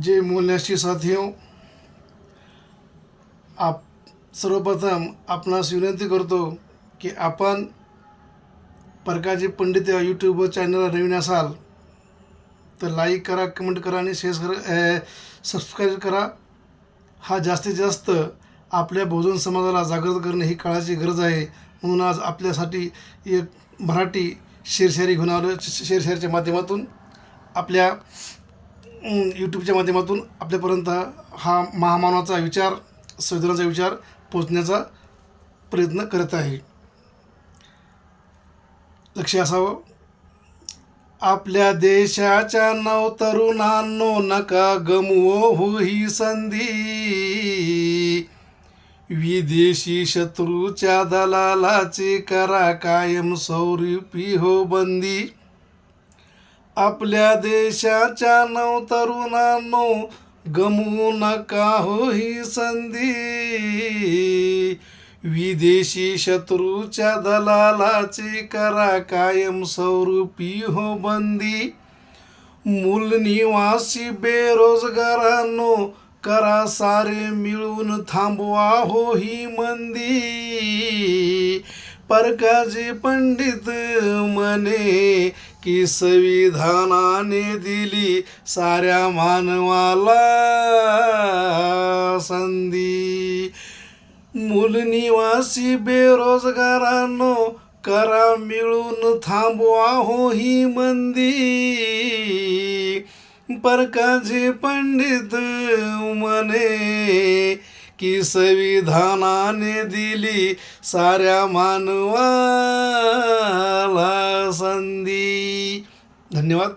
जय मोलन्यासी साथियों, आप सर्वप्रथम आपणास विनंती करतो की आपण प्रकाशजी पंडित या यूट्यूब चॅनलला नवीन असाल तर लाईक करा, कमेंट करा आणि शेअर करा, सबस्क्राईब करा. हा जास्तीत जास्त आपल्या बहुजन समाजाला जागृत करणे ही काळाची गरज आहे. म्हणून आज आपल्यासाठी एक मराठी शेरशायरी घेऊन आलो. शेरशायरीच्या माध्यमातून आपल्या यूट्यूबच्या माध्यमातून आपल्यापर्यंत हा महामानवाचा विचार, संविधानाचा विचार पोचण्याचा प्रयत्न करत आहे. लक्ष असावं. आपल्या देशाच्या नवतरुणांनो, नका गमवो हो ही संधी. विदेशी शत्रूच्या दलालाची करा कायम स्वरूपी हो बंदी. आपल्या देशाच्या नवतरुणांनो, गमवू नका हो ही संधी. विदेशी शत्रूच्या दलालाची करा कायम स्वरूपी हो बंदी. मूल निवासी बेरोजगारांनो, करा सारे मिळून थांबवा हो ही मंदी. प्रकाशजी पंडित म्हणे की संविधानाने दिली साऱ्या मानवाला संधी. मूल निवासी बेरोजगारांनो, करा मिळून थांबवा हो ही मंदी. प्रकाशजी पंडित म्हणे की संविधानाने दिली साऱ्या मानवाला संधी. धन्यवाद.